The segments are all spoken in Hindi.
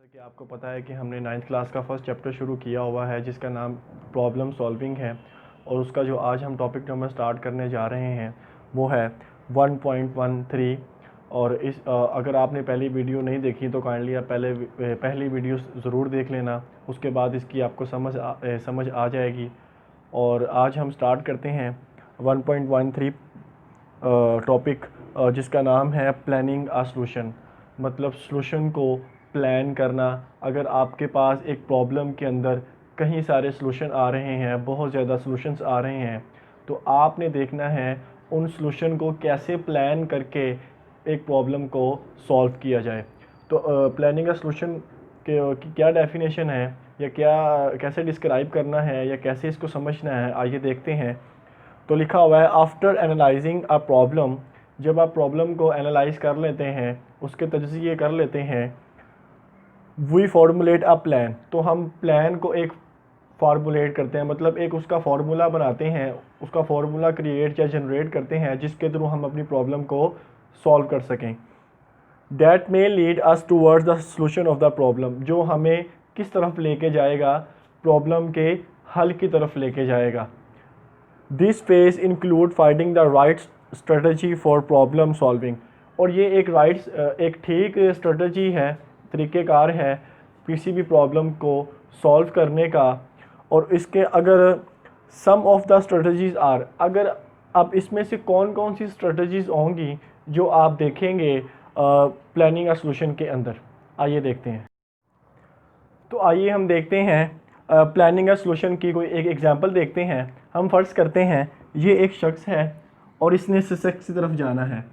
कि आपको पता है कि हमने 9th क्लास का फर्स्ट चैप्टर शुरू किया हुआ है जिसका नाम प्रॉब्लम सॉल्विंग है। और उसका जो आज हम टॉपिक नंबर स्टार्ट करने जा रहे हैं वो है 1.13। और अगर आपने पहली वीडियो नहीं देखी तो काइंडली आप पहली वीडियो ज़रूर देख लेना, उसके बाद इसकी आपको समझ आ जाएगी। और आज हम स्टार्ट करते हैं 1.13 टॉपिक जिसका नाम है प्लानिंग आ सॉल्यूशन। मतलब सॉल्यूशन को प्लान करना। अगर आपके पास एक प्रॉब्लम के अंदर कई सारे सॉल्यूशन आ रहे हैं, बहुत ज़्यादा सॉल्यूशंस आ रहे हैं, तो आपने देखना है उन सॉल्यूशन को कैसे प्लान करके एक प्रॉब्लम को सॉल्व किया जाए। तो प्लानिंग आ सॉल्यूशन की क्या डेफिनेशन है या कैसे डिस्क्राइब करना है या कैसे इसको समझना है, आइए देखते हैं। तो लिखा हुआ है आफ्टर एनालाइजिंग अ प्रॉब्लम। जब आप प्रॉब्लम को एनालाइज कर लेते हैं, उसके तजज़िये कर लेते हैं, वी फार्मूलेट अ प्लान, तो हम प्लान को एक फार्मूलेट करते हैं, मतलब एक उसका फार्मूला बनाते हैं, उसका फार्मूला क्रिएट या जनरेट करते हैं जिसके थ्रू हम अपनी प्रॉब्लम को सॉल्व कर सकें। That may lead us towards the solution of the problem, जो हमें किस तरफ लेके जाएगा, प्रॉब्लम के हल की तरफ लेके जाएगा। This phase include finding the right strategy for problem solving. और ये एक ठीक स्ट्रेटजी है, तरीक़ेकार है किसी भी प्रॉब्लम को सॉल्व करने का। और इसके अगर सम ऑफ द स्ट्रेटजीज़ आर, अगर अब इसमें से कौन कौन सी स्ट्रेटजीज़ होंगी जो आप देखेंगे प्लानिंग आ सॉल्यूशन के अंदर, आइए देखते हैं। तो आइए हम देखते हैं प्लानिंग आ सॉल्यूशन की कोई एक एग्जांपल देखते हैं। हम फ़र्ज़ करते हैं ये एक शख्स है और इसने ससेक्स की तरफ जाना है,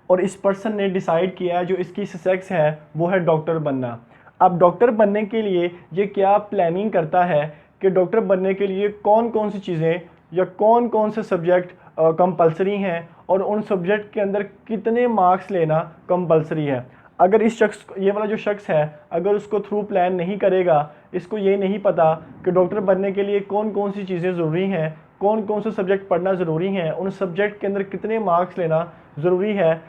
और इस पर्सन ने डिसाइड किया जो इसकी ससेक्स है वो है डॉक्टर बनना। अब डॉक्टर बनने के लिए ये क्या प्लानिंग करता है कि डॉक्टर बनने के लिए कौन कौन सी चीज़ें या कौन कौन से सब्जेक्ट कंपलसरी हैं और उन सब्जेक्ट के अंदर कितने मार्क्स लेना कंपलसरी है। अगर ये वाला जो शख्स है, अगर उसको थ्रू प्लान नहीं करेगा, इसको ये नहीं पता कि डॉक्टर बनने के लिए कौन कौन सी चीज़ें ज़रूरी हैं, कौन कौन से सब्जेक्ट पढ़ना ज़रूरी हैं, उन सब्जेक्ट के अंदर कितने मार्क्स लेना ज़रूरी है,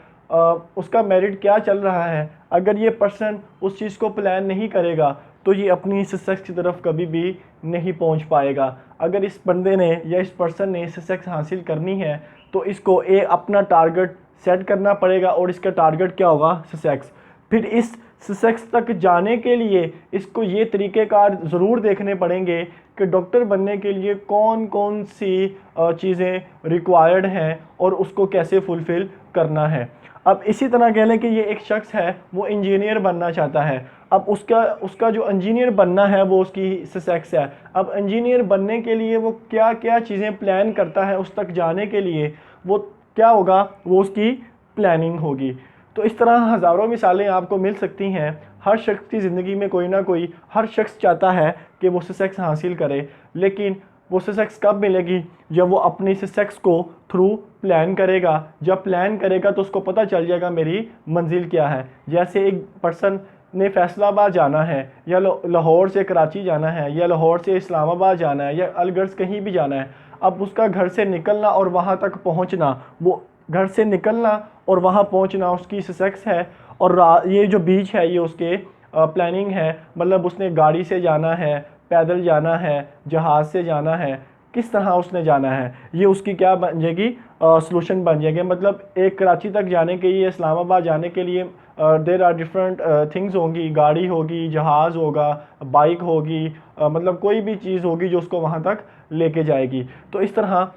उसका मेरिट क्या चल रहा है, अगर ये पर्सन उस चीज़ को प्लान नहीं करेगा तो ये अपनी सक्सेस की तरफ कभी भी नहीं पहुंच पाएगा। अगर इस बंदे ने या इस पर्सन ने सक्सेस हासिल करनी है तो इसको अपना टारगेट सेट करना पड़ेगा, और इसका टारगेट क्या होगा, सक्सेस। फिर इस सक्सेस तक जाने के लिए इसको ये तरीक़ेकार ज़रूर देखने पड़ेंगे कि डॉक्टर बनने के लिए कौन कौन सी चीज़ें रिक्वायर्ड हैं और उसको कैसे फुलफ़िल करना है। अब इसी तरह कह लें कि ये एक शख्स है, वो इंजीनियर बनना चाहता है। अब उसका जो इंजीनियर बनना है वो उसकी सक्सेस है। अब इंजीनियर बनने के लिए वो क्या क्या चीज़ें प्लान करता है, उस तक जाने के लिए वो क्या होगा, वो उसकी प्लानिंग होगी। तो इस तरह हज़ारों मिसालें आपको मिल सकती हैं। हर शख्स की ज़िंदगी में कोई ना कोई, हर शख्स चाहता है कि वो सक्सेस हासिल करे, लेकिन वो सक्सेस कब मिलेगी, जब वो अपनी सक्सेस को थ्रू प्लान करेगा। जब प्लान करेगा तो उसको पता चल जाएगा मेरी मंजिल क्या है। जैसे एक पर्सन ने फैसलाबाद जाना है, या लाहौर से कराची जाना है, या लाहौर से इस्लामाबाद जाना है, या अलगढ़ कहीं भी जाना है। अब उसका घर से निकलना और वहाँ तक पहुँचना, वो घर से निकलना और वहाँ पहुँचना उसकी सक्सेस है। और ये जो बीच है ये उसके प्लानिंग है, मतलब उसने गाड़ी से जाना है, पैदल जाना है, जहाज़ से जाना है, किस तरह उसने जाना है, ये उसकी क्या बन जाएगी, सॉल्यूशन बन जाएगी। मतलब एक कराची तक जाने के लिए, इस्लामाबाद जाने के लिए देर आर डिफरेंट थिंग्स होंगी, गाड़ी होगी, जहाज़ होगा, बाइक होगी, मतलब कोई भी चीज़ होगी जो उसको वहाँ तक लेके जाएगी। तो इस तरह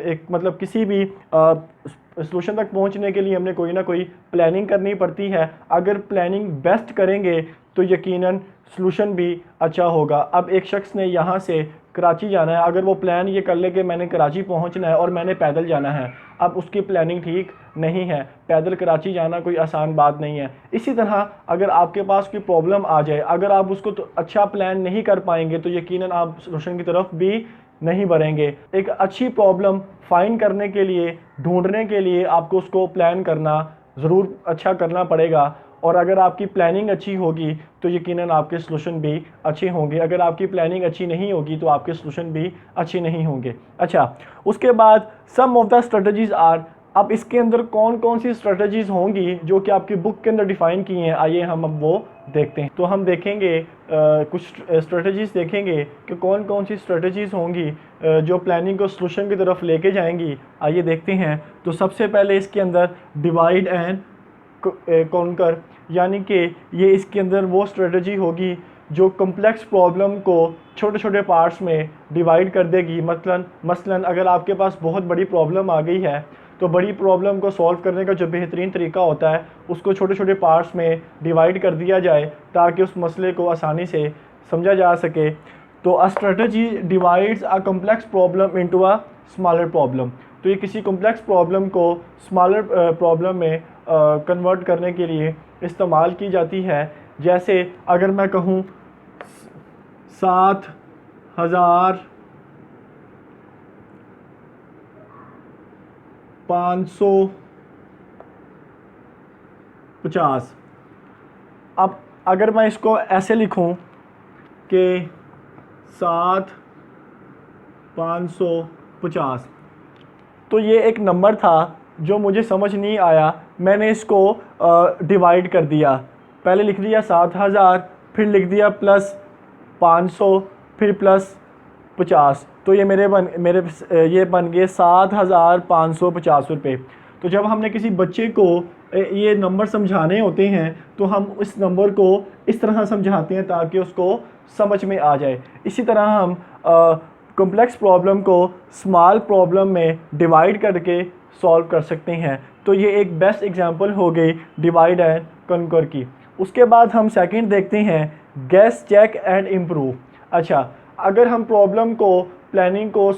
एक मतलब किसी भी सॉल्यूशन तक पहुंचने के लिए हमने कोई ना कोई प्लानिंग करनी पड़ती है। अगर प्लानिंग बेस्ट करेंगे तो यकीनन सॉल्यूशन भी अच्छा होगा। अब एक शख्स ने यहाँ से कराची जाना है, अगर वो प्लान ये कर ले कि मैंने कराची पहुँचना है और मैंने पैदल जाना है, अब उसकी प्लानिंग ठीक नहीं है। पैदल कराची जाना कोई आसान बात नहीं है। इसी तरह अगर आपके पास कोई प्रॉब्लम आ जाए, अगर आप उसको तो अच्छा प्लान नहीं कर पाएंगे तो यकीनन आप सॉल्यूशन की तरफ भी नहीं बढ़ेंगे। एक अच्छी प्रॉब्लम फाइंड करने के लिए, ढूंढने के लिए आपको उसको प्लान करना ज़रूर अच्छा करना पड़ेगा। और अगर आपकी प्लानिंग अच्छी होगी तो यकीनन आपके सॉल्यूशन भी अच्छे होंगे। अगर आपकी प्लानिंग अच्छी नहीं होगी तो आपके सॉल्यूशन भी अच्छे नहीं होंगे। अच्छा, उसके बाद सम ऑफ द स्ट्रेटजीज़ आर, अब इसके अंदर कौन कौन सी स्ट्रेटजीज़ होंगी जो कि आपकी बुक के अंदर डिफ़ाइन की हैं, आइए हम अब वो देखते हैं। तो हम देखेंगे कुछ स्ट्रेटजीज़ देखेंगे कि कौन कौन सी स्ट्रेटजीज़ होंगी जो प्लानिंग को सोल्यूशन की तरफ लेके जाएंगी। आइए देखते हैं। तो सबसे पहले इसके अंदर डिवाइड एंड कॉन्कर, यानी कि ये इसके अंदर वो स्ट्रेटजी होगी जो कम्प्लेक्स प्रॉब्लम को छोटे छोटे पार्ट्स में डिवाइड कर देगी। मसलन अगर आपके पास बहुत बड़ी प्रॉब्लम आ गई है तो बड़ी प्रॉब्लम को सॉल्व करने का जो बेहतरीन तरीका होता है उसको छोटे छोटे पार्ट्स में डिवाइड कर दिया जाए ताकि उस मसले को आसानी से समझा जा सके। तो a strategy divides a complex problem into a smaller problem. तो ये किसी कम्प्लेक्स प्रॉब्लम को स्मॉलर प्रॉब्लम में कन्वर्ट करने के लिए इस्तेमाल की जाती है। जैसे अगर मैं कहूँ 7,550, अब अगर मैं इसको ऐसे लिखूं कि 7,550, तो ये एक नंबर था जो मुझे समझ नहीं आया, मैंने इसको डिवाइड कर दिया। पहले लिख दिया 7,000, फिर लिख दिया प्लस 500, फिर प्लस 50, तो ये ये बन गए 7,550 रुपये। तो जब हमने किसी बच्चे को ये नंबर समझाने होते हैं तो हम इस नंबर को इस तरह समझाते हैं ताकि उसको समझ में आ जाए। इसी तरह हम कॉम्प्लेक्स प्रॉब्लम को स्मॉल प्रॉब्लम में डिवाइड करके सॉल्व कर सकते हैं। तो ये एक बेस्ट एग्जांपल हो गई डिवाइड एंड कॉन्कर की। उसके बाद हम सेकंड देखते हैं गेस, चेक एंड इम्प्रूव। अच्छा, अगर हम प्रॉब्लम को प्लानिंग को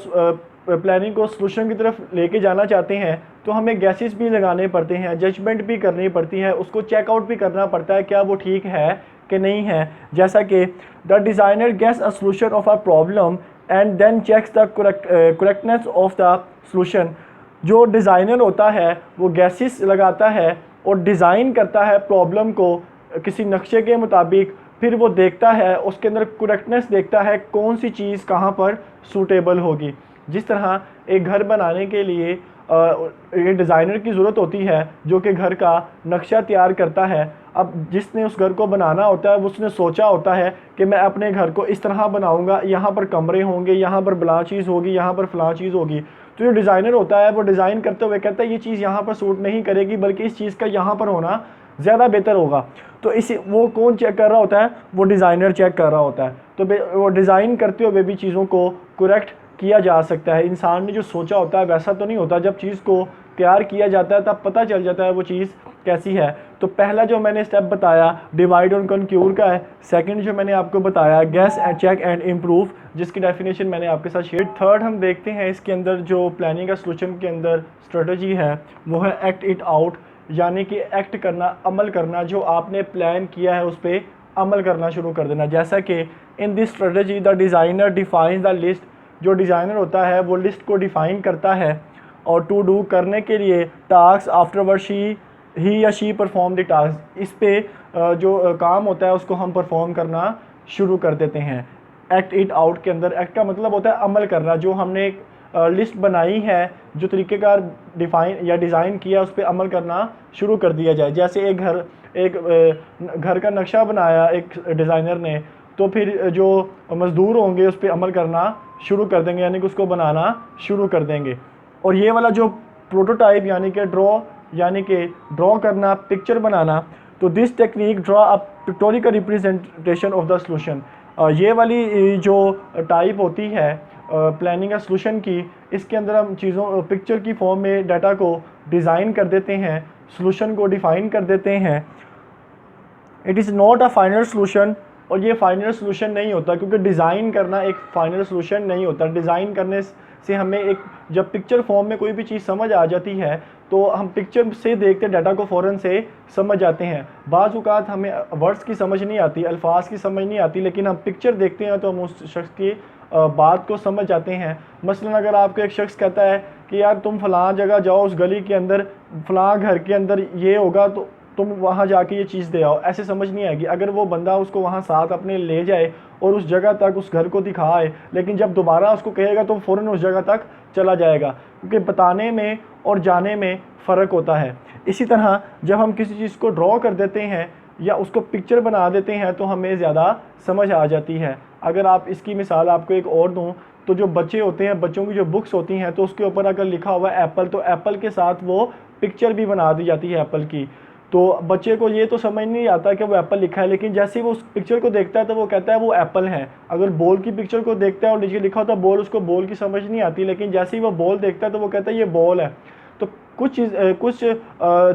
सॉल्यूशन की तरफ लेके जाना चाहते हैं तो हमें गैसेस भी लगाने पड़ते हैं, जजमेंट भी करनी पड़ती है, उसको चेकआउट भी करना पड़ता है क्या वो ठीक है कि नहीं है। जैसा कि the designer guess a solution of a problem and then checks the correctness of the solution. जो डिज़ाइनर होता है वो गैसेस लगाता है और डिज़ाइन करता है प्रॉब्लम को किसी नक्शे के मुताबिक, फिर वो देखता है उसके अंदर करेक्टनेस देखता है कौन सी चीज़ कहाँ पर सूटेबल होगी। जिस तरह एक घर बनाने के लिए एक डिज़ाइनर की ज़रूरत होती है जो कि घर का नक्शा तैयार करता है। अब जिसने उस घर को बनाना होता है उसने सोचा होता है कि मैं अपने घर को इस तरह बनाऊंगा, यहाँ पर कमरे होंगे, यहाँ पर फलां चीज़ होगी, यहाँ पर फलां चीज़ होगी। तो जो डिज़ाइनर होता है वो डिज़ाइन करते हुए कहता है ये चीज़ यहाँ पर सूट नहीं करेगी बल्कि इस चीज़ का यहाँ पर होना ज़्यादा बेहतर होगा। तो इसी वो कौन चेक कर रहा होता है? वो डिज़ाइनर चेक कर रहा होता है। तो वो डिज़ाइन करते हुए भी चीज़ों को करेक्ट किया जा सकता है। इंसान ने जो सोचा होता है वैसा तो नहीं होता, जब चीज़ को तैयार किया जाता है तब पता चल जाता है वो चीज़ कैसी है। तो पहला जो मैंने स्टेप बताया डिवाइड और कॉन्क्यूर का है। सेकंड जो मैंने आपको बताया guess and check and improve, जिसकी डेफिनेशन मैंने आपके साथ शेयर। थर्ड हम देखते हैं इसके अंदर जो प्लानिंग का सोल्यूशन के अंदर स्ट्रेटजी है वो है एक्ट इट आउट, यानी कि एक्ट करना, अमल करना। जो आपने प्लान किया है उस पर अमल करना शुरू कर देना। जैसा कि in this strategy the designer defines the list, जो डिज़ाइनर होता है वो लिस्ट को डिफ़ाइन करता है और टू डू करने के लिए टास्क आफ्टरवर्ड ही या शी परफॉर्म द टास्क। इस पे जो काम होता है उसको हम परफॉर्म करना शुरू कर देते हैं। एक्ट इट आउट के अंदर एक्ट का मतलब होता है अमल करना। जो हमने एक लिस्ट बनाई है, जो तरीक़ेकार डिफ़ाइन या डिज़ाइन किया उस पर अमल करना शुरू कर दिया जाए। जैसे एक घर का नक्शा बनाया एक डिज़ाइनर ने, तो फिर जो मज़दूर होंगे उस पर अमल करना शुरू कर देंगे, यानी कि उसको बनाना शुरू कर देंगे। और ये वाला जो प्रोटोटाइप यानी कि ड्रॉ करना, पिक्चर बनाना, तो this technique draw a pictorial representation of the solution. ये वाली जो टाइप होती है प्लानिंग का सॉल्यूशन की, इसके अंदर हम चीज़ों पिक्चर की फॉर्म में डाटा को डिज़ाइन कर देते हैं, सॉल्यूशन को डिफ़ाइन कर देते हैं। It is not a final solution, और ये फाइनल सॉल्यूशन नहीं होता क्योंकि डिज़ाइन करना एक फाइनल सॉल्यूशन नहीं होता। डिज़ाइन करने से हमें एक जब पिक्चर फॉर्म में कोई भी चीज़ समझ आ जाती है तो हम पिक्चर से देखते डाटा को फ़ौरन से समझ जाते हैं। बाज़ औक़ात हमें वर्ड्स की समझ नहीं आती, अल्फाज की समझ नहीं आती, लेकिन हम पिक्चर देखते हैं तो हम उस शख्स की बात को समझ जाते हैं। मसलन अगर आपको एक शख्स कहता है कि यार तुम फ़लाँ जगह जाओ, उस गली के अंदर फ़लाँ घर के अंदर ये होगा, तो तुम वहाँ जाके ये चीज़ दे आओ, ऐसे समझ नहीं आएगी। अगर वो बंदा उसको वहाँ साथ अपने ले जाए और उस जगह तक उस घर को दिखाए, लेकिन जब दोबारा उसको कहेगा तो फ़ौरन उस जगह तक चला जाएगा, क्योंकि बताने में और जाने में फ़र्क होता है। इसी तरह जब हम किसी चीज़ को ड्रॉ कर देते हैं या उसको पिक्चर बना देते हैं तो हमें ज़्यादा समझ आ जाती है। अगर आप इसकी मिसाल आपको एक और दूँ, तो जो बच्चे होते हैं, बच्चों की जो बुक्स होती हैं, तो उसके ऊपर अगर लिखा हुआ है एप्पल, तो एप्पल के साथ वो पिक्चर भी बना दी जाती है एप्पल की। तो बच्चे को ये तो समझ नहीं आता कि वो एप्पल लिखा है, लेकिन जैसे ही वो उस पिक्चर को देखता है तो वो कहता है वो एप्पल है। अगर बॉल की पिक्चर को देखता है और नीचे लिखा होता है बॉल, उसको बॉल की समझ नहीं आती, लेकिन जैसे ही वो बॉल देखता है तो वो कहता है ये बॉल है। तो कुछ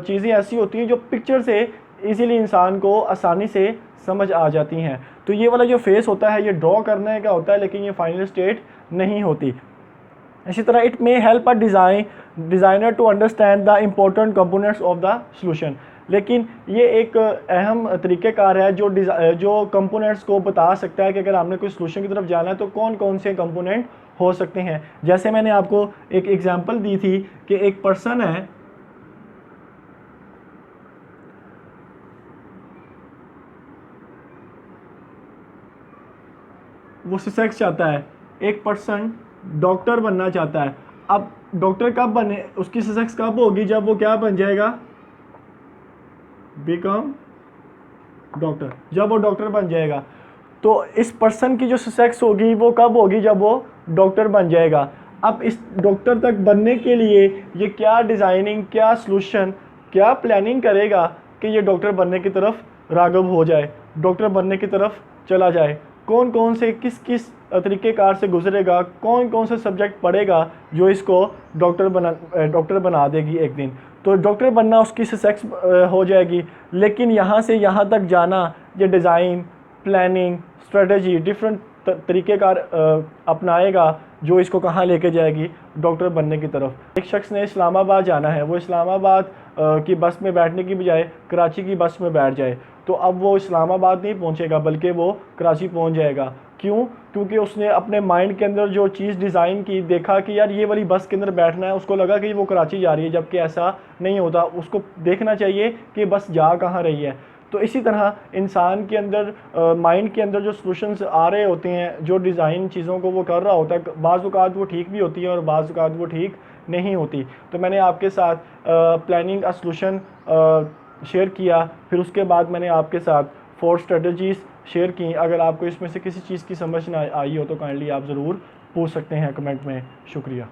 चीज़ें ऐसी होती हैं जो पिक्चर से इजीली इंसान को आसानी से समझ आ जाती हैं। तो ये वाला जो फेस होता है ये ड्रॉ करने का होता है, लेकिन ये फाइनल स्टेट नहीं होती। इसी तरह it may help a designer to understand the important components of the solution. लेकिन ये एक अहम तरीक़ेकार है जो कंपोनेंट्स को बता सकता है कि अगर आपने कोई सॉल्यूशन की तरफ जाना है तो कौन कौन से कंपोनेंट हो सकते हैं। जैसे मैंने आपको एक एग्जांपल दी थी कि एक पर्सन है, वो सक्सेस चाहता है, एक पर्सन डॉक्टर बनना चाहता है। अब डॉक्टर कब बने, उसकी सक्सेस कब होगी, जब वो क्या बन जाएगा, बिकम डॉक्टर, जब वो डॉक्टर बन जाएगा। तो इस पर्सन की जो सक्सेस होगी वो कब होगी, जब वो डॉक्टर बन जाएगा। अब इस डॉक्टर तक बनने के लिए ये क्या डिज़ाइनिंग, क्या सॉल्यूशन, क्या प्लानिंग करेगा कि ये डॉक्टर बनने की तरफ राग़िब हो जाए, डॉक्टर बनने की तरफ चला जाए। कौन कौन से किस किस तरीक़ेकार से गुजरेगा, कौन कौन से सब्जेक्ट पढ़ेगा जो इसको डॉक्टर बना देगी एक दिन। तो डॉक्टर बनना उसकी सक्सेस हो जाएगी, लेकिन यहाँ से यहाँ तक जाना, ये डिज़ाइन, प्लानिंग, स्ट्रेटजी, डिफरेंट तरीक़ेकार अपनाएगा जो इसको कहाँ लेके जाएगी, डॉक्टर बनने की तरफ। एक शख्स ने इस्लामाबाद जाना है, वो इस्लामाबाद की बस में बैठने की बजाय कराची की बस में बैठ जाए, तो अब वो इस्लामाबाद नहीं पहुंचेगा बल्कि वो कराची पहुंच जाएगा। क्यों? क्योंकि उसने अपने माइंड के अंदर जो चीज़ डिज़ाइन की, देखा कि यार ये वाली बस के अंदर बैठना है, उसको लगा कि वो कराची जा रही है, जबकि ऐसा नहीं होता। उसको देखना चाहिए कि बस जा कहाँ रही है। तो इसी तरह इंसान के अंदर माइंड के अंदर जो सॉल्यूशंस आ रहे होते हैं, जो डिज़ाइन चीज़ों को वो कर रहा होता है, बाज़ औक़ात वो ठीक भी होती है और बाज़ औक़ात वो ठीक नहीं होती। तो मैंने आपके साथ प्लानिंग अ सॉल्यूशन शेयर किया, फिर उसके बाद मैंने आपके साथ 4 स्ट्रेटजीज़ शेयर की। अगर आपको इसमें से किसी चीज़ की समझ ना आई हो तो काइंडली आप ज़रूर पूछ सकते हैं कमेंट में। शुक्रिया।